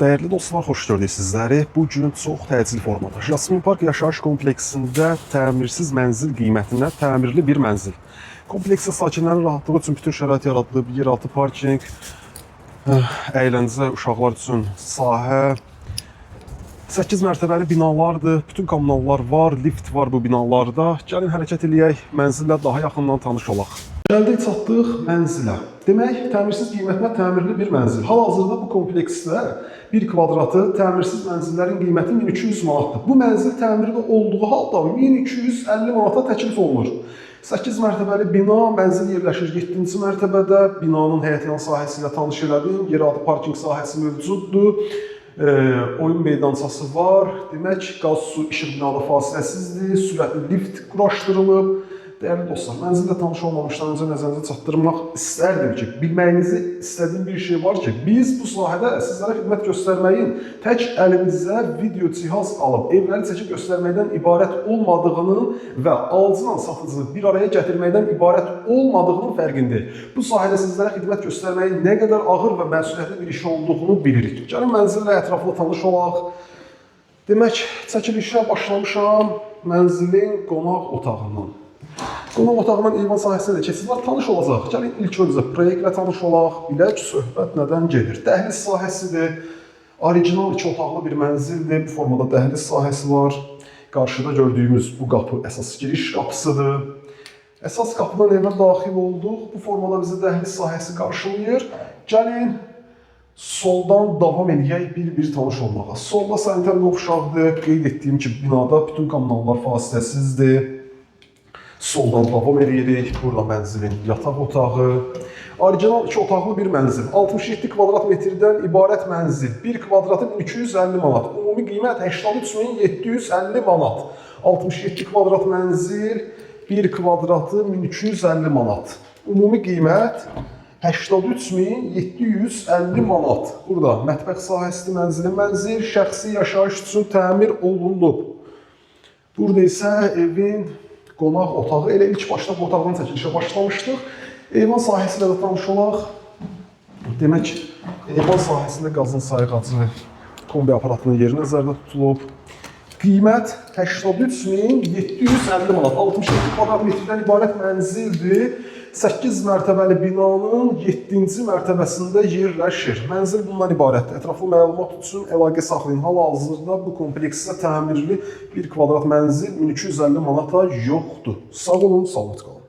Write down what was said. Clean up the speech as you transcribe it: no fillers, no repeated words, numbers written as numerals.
Değerli dostlar, xoş gördük sizləri. Bu gün çox təcili formada Jasmin Park yaşayış kompleksində təmirsiz mənzil qiymətinə təmirli bir mənzil. Kompleksə sakinlərin rahatlığı üçün bütün şərait yaradılıb. Yeraltı parking, əyləncə, uşaqlar üçün sahə, 8 mərtəbəli binalardır. Bütün kommunallar var, lift var bu binalarda. Gəlin hərəkət eləyək, mənzillə daha yaxından tanış olaq. Gəldik, çatdıq mənzilə. Demək, təmirsiz qiymətinə təmirli bir mənzil. Hal-hazırda bu kompleksdə 1 kvadratı təmirsiz mənzillərin qiyməti 1200 manatdır. Bu mənzil təmirli olduğu halda 1250 manata təklif olunur. 8 mərtəbəli bina, mənzil yerləşir 7-ci mərtəbədə. Binanın həyətyan sahəsi ilə tanış elədim. Yeraltı parking sahəsi mövcuddur. Oyun meydançası var. Demək, qaz, su, işıq binada fasiləsizdir. Sürətli lift quraşdırılıb. Değerli dostlar, mənzillə tanış olmamışdan öncə nəzərinizə çatdırmaq istərdim ki, bilməyinizi istədiyim bir şey var ki, biz bu sahədə sizlərə xidmət göstərməyin tək əlimizə video cihaz alıb evləri çəkib göstərməkdən ibarət olmadığının və alıcıla satıcını bir araya gətirməkdən ibarət olmadığının fərqindəyik. Bu sahədə sizlərə xidmət göstərməyin nə qədər ağır və məsuliyyətli bir iş olduğunu bilirik. Gəlin mənzillə ətraflı tanış olaq. Demək, çəkilişə başlamışam mənzilin qonaq otağından. Qonaq otağının eyvan sahəsində də keçid var, tanış olacaq. Gəlin ilk öncə proyektlə tanış olaq, bilək söhbət nədən gedir. Dəhliz sahəsidir, orijinal 2 otaqlı bir mənzildir, bu formada dəhliz sahəsi var. Qarşıda gördüyümüz bu qapı əsas giriş qapısıdır. Əsas qapıdan evə daxil olduq, bu formada bizi dəhliz sahəsi qarşılayır. Gəlin soldan davam edək bir tanış olmağa. Solda sanitar qovşaqdır, qeyd etdiyim ki, binada bütün kommunallar fasiləsizdir. Soldan davam edirik. Burada mənzilin yataq otağı. Orijinal 2 otaqlı bir mənzil. 67 kvadrat metrdən ibarət mənzil. 1 kvadratı 1250 manat. Ümumi qiymət 83.750 manat. 67 kvadrat mənzil, 1 kvadratı 1250 manat. Ümumi qiymət 83.750 manat. Burada mətbəx sahəsidir mənzilin. Mənzil şəxsi yaşayış üçün təmir olunub. Burada isə evin qonaq otağı, elə ilk başda bu otaqdan çəkilişə başlamışdıq. Eyvan sahəsi ilə də tanış olaq. Demək, eyvan sahəsində qazın sayğacı kombi aparatının yeri nəzərdə tutulub. Qiymət 83.750 manat, 67 kvadrat metrdən ibarət mənzildir. 8 mərtəbəli binanın 7-ci mərtəbəsində yerləşir. Mənzil bundan ibarətdir. Ətraflı məlumat üçün əlaqə saxlayın. Hal-hazırda bu kompleksdə təmirli 1 kvadrat mənzil 1250 manata yoxdur. Sağ olun, salamat qalın.